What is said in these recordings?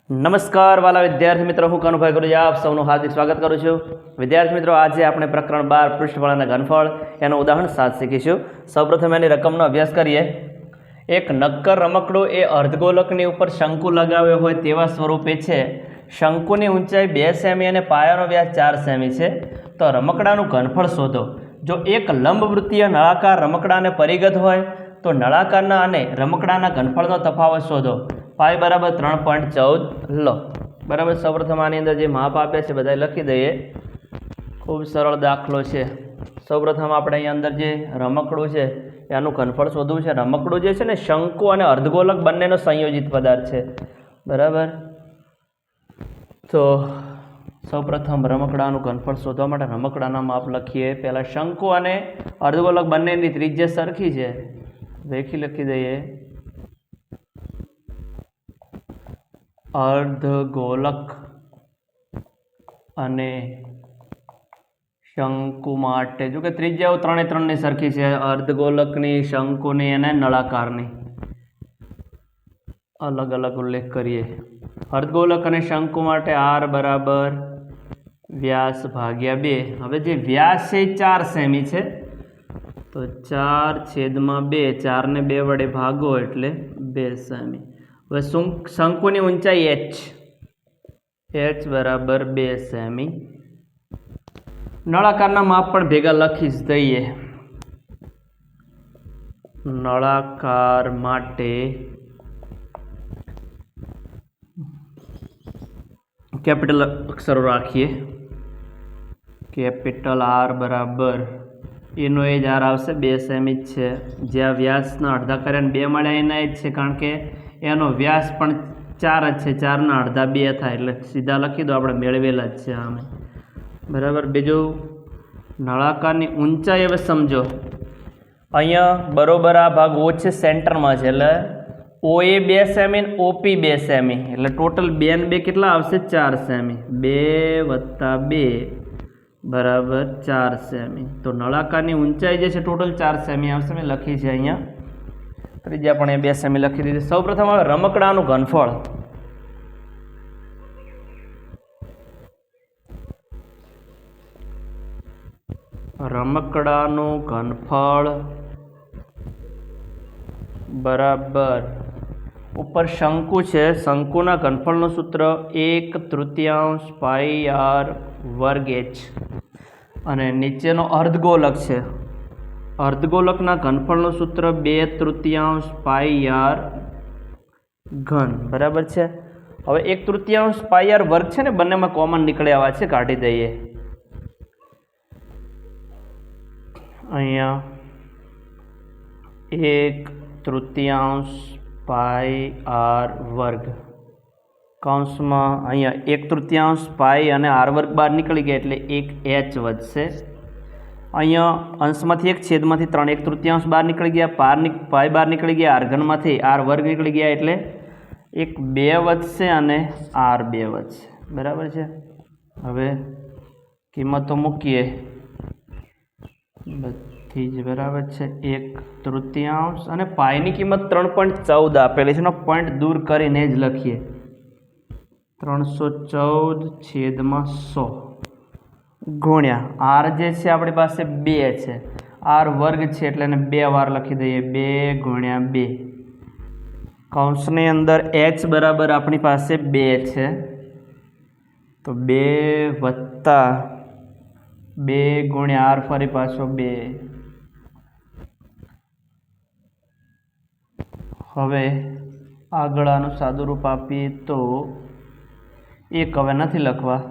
નમસ્કાર વાલા વિદ્યાર્થી મિત્રો, હું કનુભાઈ ગુરુજી આપ સૌનું હાર્દિક સ્વાગત કરું છું. વિદ્યાર્થી મિત્રો, આજે આપણે પ્રકરણ 12 પૃષ્ઠફળાના ઘનફળ એનું ઉદાહરણ 7 શીખીશું. સૌપ્રથમ એની રકમનો અભ્યાસ કરીએ. એક નક્કર રમકડું એ અર્ધગોલકની ઉપર શંકુ લગાવ્યો હોય તેવા સ્વરૂપે છે. શંકુની ઊંચાઈ 2 સેમી અને પાયાનો વ્યાસ 4 સેમી છે. તો રમકડાનું ઘનફળ શોધો. જો એક લંબવૃત્તીય નળાકાર રમકડાને પરિગત હોય તો નળાકારના અને રમકડાના ઘનફળનો તફાવત શોધો. પાઈ બરાબર 3.14 લો. બરાબર. સૌપ્રથમ આની અંદર જે માપ આપ્યા છે બધા લખી દઈએ. ખૂબ સરળ દાખલો છે. સૌપ્રથમ આપણે અહીંયા અંદર જે રમકડું છે એનું ઘનફળ શોધવું છે. રમકડું જે છે ને શંકુ અને અર્ધગોલક બંનેનો સંયોજિત પદાર્થ છે. બરાબર. તો સૌપ્રથમ રમકડાનું ઘનફળ શોધવા માટે રમકડાના માપ લખીએ. પહેલાં શંકુ અને અર્ધગોલક બંનેની ત્રિજ્યા સરખી છે. વેખી લખી દઈએ. અર્ધગોલક અને શંકુ માટે જો કે ત્રિજ્યાઓ 3 સરખી છે. અર્ધગોલકની, શંકુની અને નળાકારની અલગ અલગ ઉલ્લેખ કરીએ. અર્ધગોલક અને શંકુ માટે r બરાબર વ્યાસ ભાગ્યા 2. હવે જે વ્યાસ છે એ 4 સેમી છે તો 4/2, 4ને 2 વડે ભાગો એટલે 2 સેમી. હવે શંકુની ઊંચાઈ h બરાબર 2 સેમી. નળાકારના માપ પણ ભેગા લખી જ દઈએ. નળાકાર માટે કેપિટલ અક્ષરો રાખીએ. કેપિટલ R બરાબર એનો એ જ R આવશે, 2 સેમી જ છે. જ્યાં વ્યાસના અડધા કર્યા 2 મળ્યા એના જ છે, કારણ કે એનો વ્યાસ પણ 4 જ છે. 4ના અડધા 2 થાય એટલે સીધા લખી દો, આપણે મેળવેલા જ છે આમે. બરાબર. બીજું નળાકારની ઊંચાઈ હવે સમજો. અહીંયા બરોબર આ ભાગ O છે, સેન્ટરમાં છે એટલે OA 2 સેમી ને OP 2 સેમી એટલે ટોટલ 2 ને 2 કેટલા આવશે? 4 સેમી. 2 + 2 બરાબર 4 સેમી. તો નળાકારની ઊંચાઈ જે છે ટોટલ 4 સેમી આવશે. મેં લખી છે અહીંયા. ત્રિજ્યા પણ એ 2 સેમી લખી દીધી. સૌપ્રથમ હવે રમકડાનું ઘનફળ. રમકડાનું ઘનફળ બરાબર ઉપર શંકુ છે. શંકુના ઘનફળનું સૂત્ર 1/3 પાઈ r વર્ગ h અને નીચેનો અર્ધગોલક છે. અર્ધગોલકના ઘનફળનું સૂત્ર 2/3 પાઈ r ઘન. બરાબર છે. હવે 1/3 પાઈ r વર્ગ છે ને બંનેમાં કોમન નીકળે આવા છે, કાઢી દઈએ. અહીંયા 1/3 પાઈ r વર્ગ કૌંસમાં અહીંયા 1/3 પાઈ અને r વર્ગ બહાર નીકળી ગયા એટલે 1h વધશે. અહીંયા અંશમાંથી 1 છેદમાંથી 3 1/3 બહાર નીકળી ગયા, પાઈ બહાર નીકળી ગયા, r ઘનમાંથી r વર્ગ નીકળી ગયા એટલે 2 વધશે અને r 2 વધશે. બરાબર છે. હવે કિંમતો મૂકીએ. બધી જ બરાબર છે. 1/3 અને પાઈની કિંમત 3.14 આપેલી છે. એનો પોઈન્ટ દૂર કરીને જ લખીએ. 314/100 ગુણ્યા r જે છે આપણી પાસે 2 છે, r વર્ગ છે એટલે એને 2 વાર લખી દઈએ. 2 × 2 કૌંસની અંદર h બરાબર આપણી પાસે 2 છે તો 2 + 2 × r ફરી પાછો 2. હવે આગળ આનું સાદુરૂપ આપીએ તો 1 હવે નથી લખવા.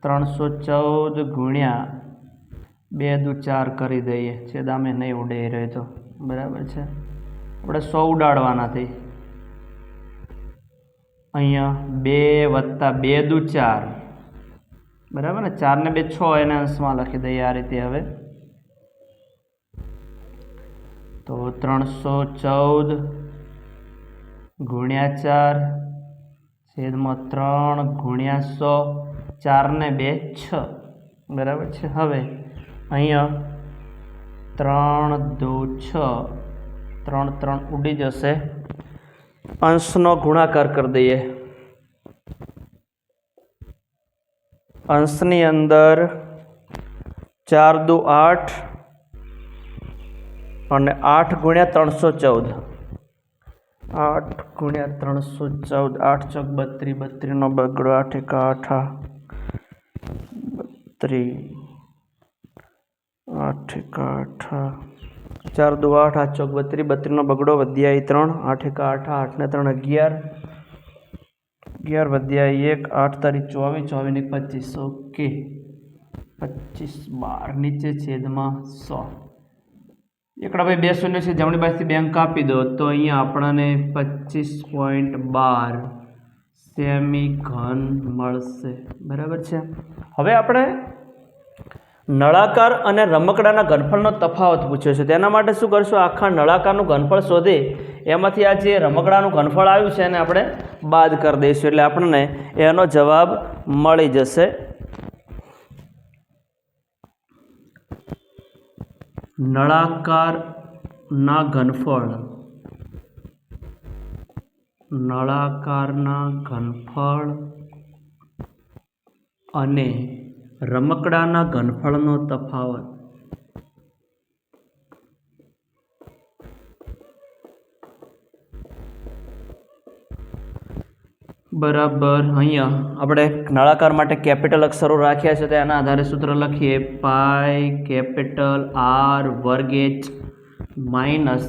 314 ગુણ્યા 2 દુ 4 કરી દઈએ. છેદામે નહીં ઉડે રહે તો. બરાબર છે. આપણે 100 ઉડાડવાના થઈ. અહીંયા 2 + 2 દુ 4 બરાબર ને. 4 ને 2 6 એના અંશમાં લખી દઈએ આ રીતે. હવે તો 314 ગુણ્યા 4 છેદમાં 3 ગુણ્યા 100. 4 ને 2 6 બરાબર છે. હવે અહીંયા 3 દુ 6 3 3 ઉડી જશે. અંશનો ગુણાકાર કરી દઈએ. અંશની અંદર 4 દુ 8 અને 8 ગુણ્યા 314, 8 ગુણ્યા 314, 8 ચોક 32, 32 નો બગડો, 8 એકા 8, 32, 8 એકા 8, 4 દુ 8, 8 ચોક 32, 32 નો બગડો, વધ્યા 3, 8 એકા 8, 8 ને 3 11, 11 વધ્યા 1, 8 તારી 24, 24 ને 25, ઓકે 25 12 નીચે છેદમાં 100. એકડા ભાઈ 2 શૂન્ય છે, જમણી બાજુથી બેંક કાપી દો તો અહીંયા આપણને 25.12 સેમી ઘન મળશે. બરાબર છે. હવે આપણે નળાકાર અને રમકડાના ઘનફળનો તફાવત પૂછ્યો છે. તેના માટે શું કરશું, આખા નળાકારનું ઘનફળ શોધી એમાંથી આ જે રમકડાનું ઘનફળ આવ્યું છે એને આપણે બાદ કરી દઈશું, એટલે આપણને એનો જવાબ મળી જશે. નળાકારના ઘનફળ અને રમકડાના ઘનફળનો તફાવત. બરાબર. અહીંયા આપણે નળાકાર માટે કેપિટલ અક્ષરો રાખ્યા છે, તેના આધારે સૂત્ર લખીએ. પાઈ કેપિટલ R વર્ગ H માઇનસ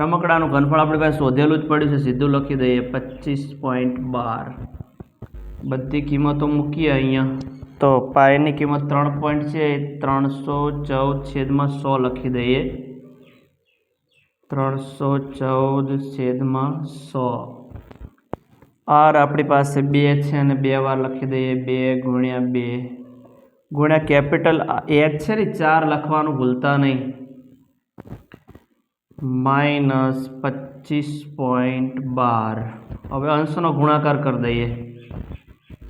રમકડાનું ઘનફળ આપણી પાસે શોધેલું જ પડ્યું છે, સીધું લખી દઈએ 25.12. બધી કિંમતો મૂકીએ અહીંયા તો પાઈની કિંમત 3 પોઈન્ટ છે, 314/100 લખી દઈએ. 314/100. R આપણી પાસે 2 છે અને 2 વાર લખી દઈએ. 2 ગુણ્યા 2 ગુણ્યા કેપિટલ H છે ને 4 લખવાનું ભૂલતા નહીં, માઇનસ 25.12. હવે અંશનો ગુણાકાર કરી દઈએ,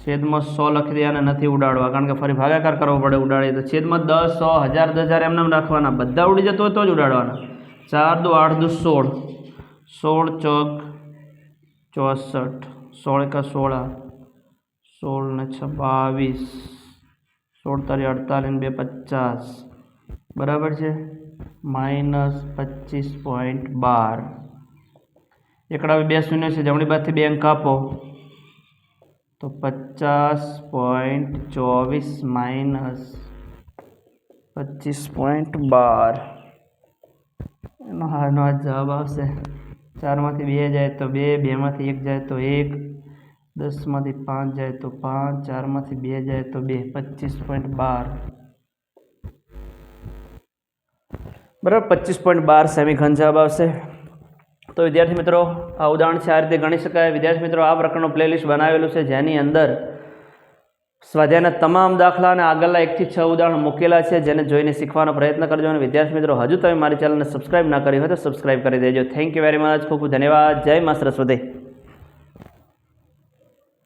છેદમાં 100 લખી દઈએ. અને નથી ઉડાડવા કારણ કે ફરી ભાગાકાર કરવો પડે, ઉડાડીએ તો છેદમાં 10, 100, 1000, 1000 એમને રાખવાના, બધા ઉડી જતો હોય તો જ ઉડાડવાના. 4 દુ 8 દુ 16, 16 ચોક 64, 16 એકા 16, 16 ને 6 22, 16 તારી 48 ને 2 50. બરાબર છે. માઇનસ 25.12. એકડા 2 શૂન્ય છે, જમણી બાજુથી 2 અંક આપો તો 50.24 માઇનસ 25.12 એનો હાનો આ જવાબ આવશે. 4 માંથી 2 જાય તો 2, 2 માંથી 1 જાય તો 1, 10 માંથી 5 જાય તો 5, 4 માંથી 2 જાય તો 2, 25.12. બરાબર, 25.12 સેમી ઘન જવાબ આવશે. તો વિદ્યાર્થી મિત્રો, આ ઉદાહરણ છે, આ રીતે ગણી શકાય. વિદ્યાર્થી મિત્રો, આ પ્રકારનું પ્લેલિસ્ટ બનાવેલું છે જેની અંદર સ્વાધ્યાયના તમામ દાખલા અને આગળના 1 થી 6 ઉદાહરણ મૂકેલા છે, જેને જોઈને શીખવાનો પ્રયત્ન કરજો. અને વિદ્યાર્થી મિત્રો, હજુ તમે મારી ચેનલને સબસ્ક્રાઇબ ના કરી હોય તો સબસ્ક્રાઇબ કરી દેજો. Thank you very much. ખૂબ ખૂબ ધન્યવાદ. જય મા સરસ્વતી.